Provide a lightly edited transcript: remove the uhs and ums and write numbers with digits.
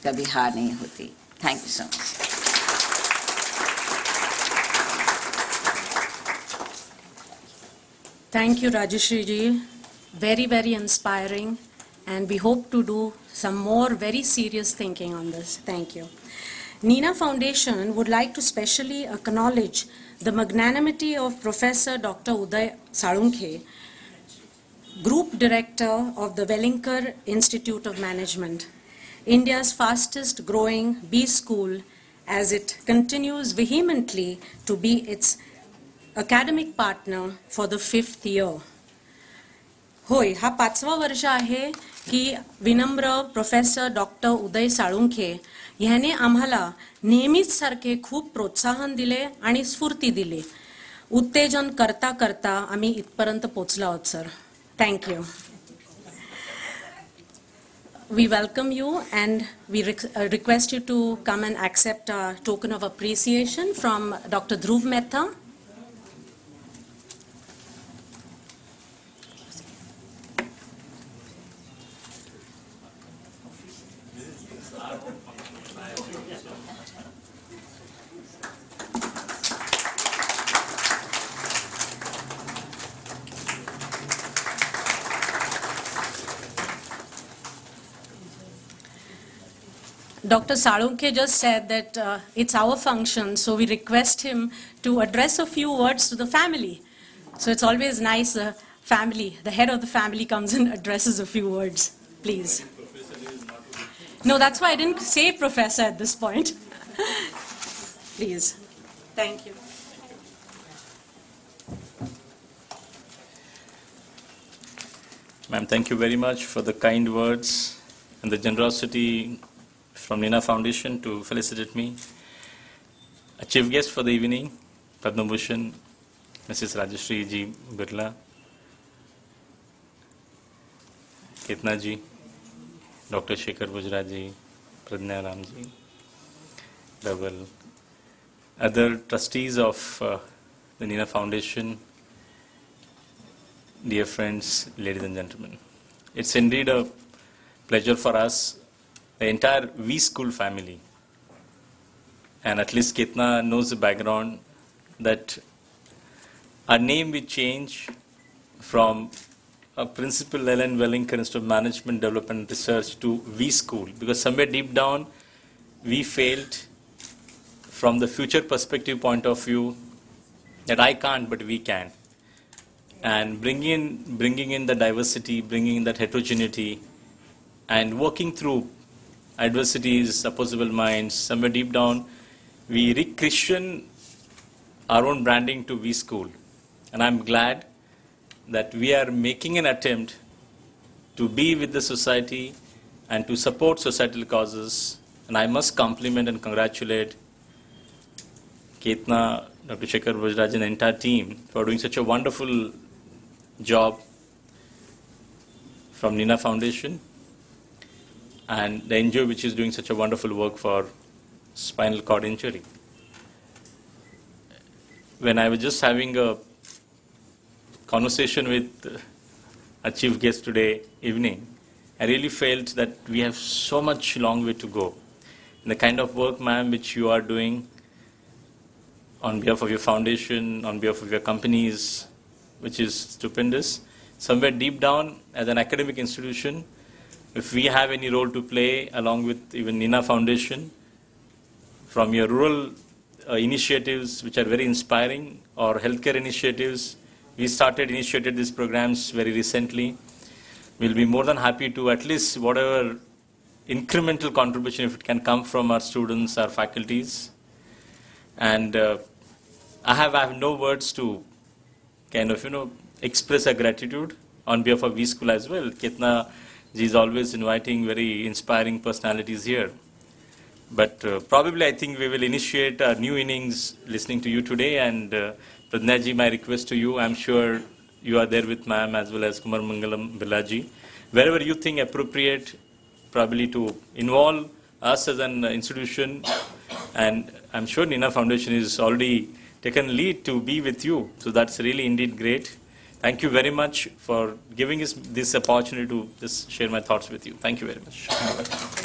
कभी हार नहीं होती. Thank you so much. Thank you, Rajeshri ji. Very, very inspiring. And we hope to do some more very serious thinking on this. Thank you. Nina Foundation would like to specially acknowledge the magnanimity of Professor Dr. Uday Salunkhe, Group Director of the Wellinkar Institute of Management, India's fastest growing B school, as it continues vehemently to be its academic partner for the 5th year. होय, हा 5वा वर्ष आहे की विनम्र professor doctor उदय साळुंखे ह्याने आम्हाला नेहमीच सारखे खूप प्रोत्साहन दिले आणि स्फूर्ती दिली. उत्तेजन करता करता आम्ही इथपर्यंत पोहोचलो आहोत sir. Thank you. We welcome you and we request you to come and accept a token of appreciation from Dr. Dhruv Mehta. Dr. Salunkhe just said that it's our function, so we request him to address a few words to the family. So it's always nice, the family, the head of the family comes and addresses a few words. Please. No, that's why I didn't say professor at this point. Please. Thank you. Ma'am, thank you very much for the kind words and the generosity from Nina Foundation to felicitate me. A chief guest for the evening, Padma Bhushan, Mrs. Rajeshri Ji Birla, Ketna Ji, Dr. Shekhar Bujra Ji, Pradnya Ram Ji, Double, other trustees of the Nina Foundation, dear friends, ladies and gentlemen. It's indeed a pleasure for us, the entire V School family, and at least Ketna knows the background, that our name will change from a Principal Ellen Wellinkar Institute of Management, Development and Research to V School, because somewhere deep down we felt from the future perspective point of view that I can't but we can. And bringing in the diversity, bringing in that heterogeneity, and working through adversities, opposable minds, somewhere deep down, we re-Christian our own branding to V School. And I'm glad that we are making an attempt to be with the society and to support societal causes. And I must compliment and congratulate Ketna, Dr. Shekhar Bujra and the entire team for doing such a wonderful job from Nina Foundation, and the NGO which is doing such a wonderful work for spinal cord injury. When I was just having a conversation with a chief guest today evening, I really felt that we have so much long way to go. And the kind of work, ma'am, which you are doing on behalf of your foundation, on behalf of your companies, which is stupendous. Somewhere deep down, as an academic institution, if we have any role to play, along with even Nina Foundation, from your rural initiatives, which are very inspiring, or healthcare initiatives, we initiated these programs very recently. We'll be more than happy to at least whatever incremental contribution, if it can come from our students, our faculties. And I have no words to kind of, express our gratitude on behalf of V School as well. Ketna ji is always inviting very inspiring personalities here. But probably I think we will initiate a new innings listening to you today. And Pradnya ji, my request to you, I'm sure you are there with ma'am as well as Kumar Mangalam Bilaji. Wherever you think appropriate, probably to involve us as an institution. And I'm sure Nina Foundation is already taken lead to be with you. So that's really indeed great. Thank you very much for giving us this opportunity to just share my thoughts with you. Thank you very much.